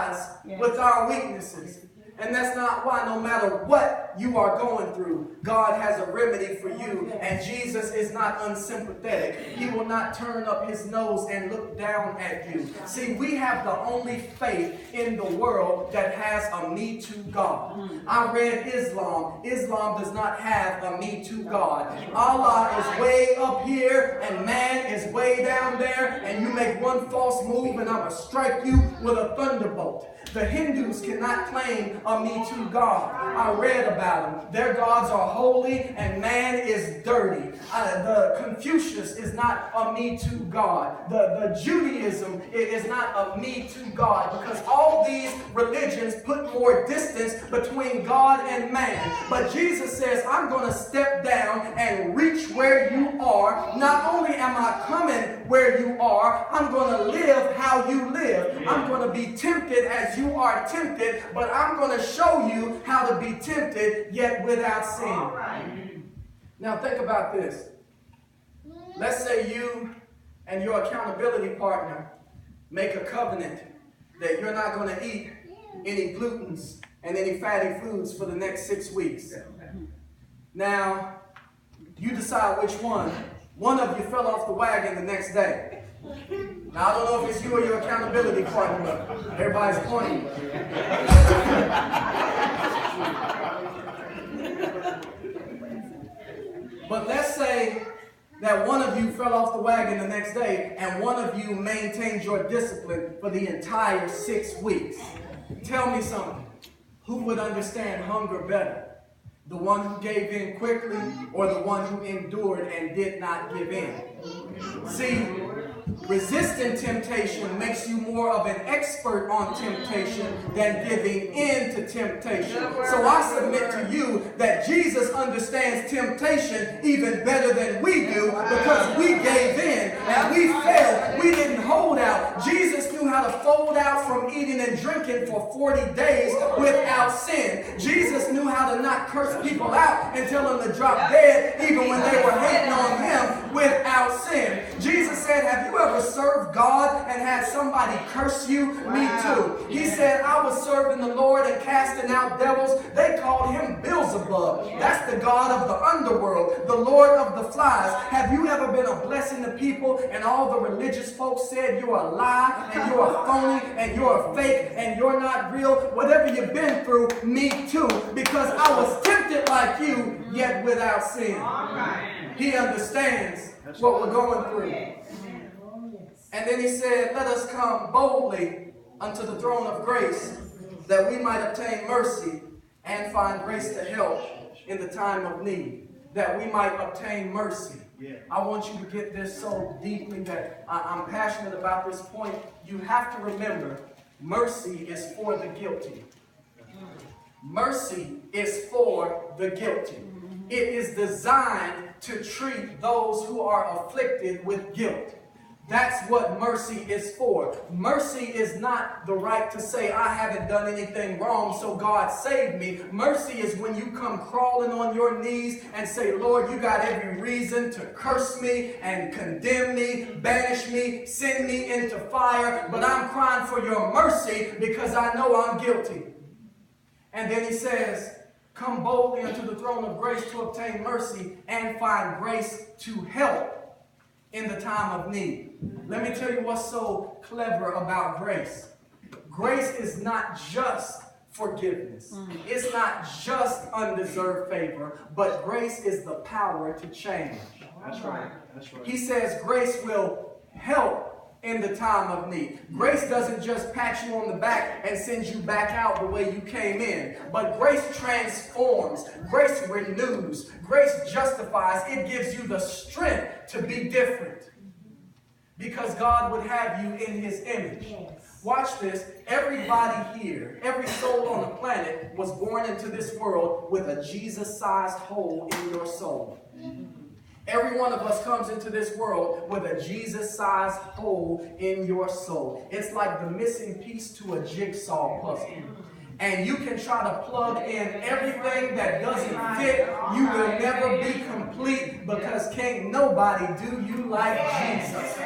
empathize with our weaknesses. And that's not why, no matter what you are going through, God has a remedy for you. And Jesus is not unsympathetic. He will not turn up his nose and look down at you. See, we have the only faith in the world that has a Me Too God. I read Islam. Islam does not have a Me Too God. Allah is way up here and man is way down there. And you make one false move and I'm going to strike you with a thunderbolt. The Hindus cannot claim a Me Too God. I read about them. Their gods are holy and man is dirty. The Confucius is not a Me Too God. The Judaism is not a Me Too God, because all these religions put more distance between God and man. But Jesus says, I'm going to step down and reach where you are. Not only am I coming where you are, I'm going to live how you live. I'm going to be tempted as you are tempted, but I'm going to show you how to be tempted yet without sin. Now think about this. Let's say you and your accountability partner make a covenant that you're not going to eat any glutens and any fatty foods for the next 6 weeks. Now, you decide which one. One of you fell off the wagon the next day. Now, I don't know if it's you or your accountability partner, but everybody's pointing. But let's say that one of you fell off the wagon the next day and one of you maintained your discipline for the entire 6 weeks. Tell me something. Who would understand hunger better? The one who gave in quickly or the one who endured and did not give in? See, resisting temptation makes you more of an expert on temptation than giving in to temptation. So I submit to you that Jesus understands temptation even better than we do, because we gave in and we failed. We didn't hold out. Jesus knew how to fold out from eating and drinking for 40 days without sin. Jesus knew how to not curse people out and tell them to drop dead even when they were hating on him without sin. Jesus said, have you ever served God and had somebody curse you? Me too. He said, I was serving the Lord and casting out devils. They called him Beelzebub. That's the God of the underworld, the Lord of the flies. Have you ever been a blessing to people and all the religious folks said you're a lie and you're a phony and you're a fake and you're not real? Whatever you've been through, me too, because I was tempted like you, yet without sin. He understands what we're going through. And then he said, let us come boldly unto the throne of grace, that we might obtain mercy and find grace to help in the time of need. That we might obtain mercy. I want you to get this so deeply that I'm passionate about this point. You have to remember, mercy is for the guilty. Mercy is for the guilty. It is designed to treat those who are afflicted with guilt. That's what mercy is for. Mercy is not the right to say, I haven't done anything wrong, so God saved me. Mercy is when you come crawling on your knees and say, Lord, you got every reason to curse me and condemn me, banish me, send me into fire, but I'm crying for your mercy because I know I'm guilty. And then he says, come boldly unto the throne of grace to obtain mercy and find grace to help in the time of need. Let me tell you what's so clever about grace. Grace is not just forgiveness. It's not just undeserved favor, but grace is the power to change. That's right. That's right. He says grace will help in the time of need. Grace doesn't just pat you on the back and send you back out the way you came in, but grace transforms, grace renews, grace justifies. It gives you the strength to be different because God would have you in his image. Watch this. Everybody here, every soul on the planet was born into this world with a Jesus-sized hole in your soul. Every one of us comes into this world with a Jesus-sized hole in your soul. It's like the missing piece to a jigsaw puzzle. And you can try to plug in everything that doesn't fit. You will never be complete because can't nobody do you like Jesus.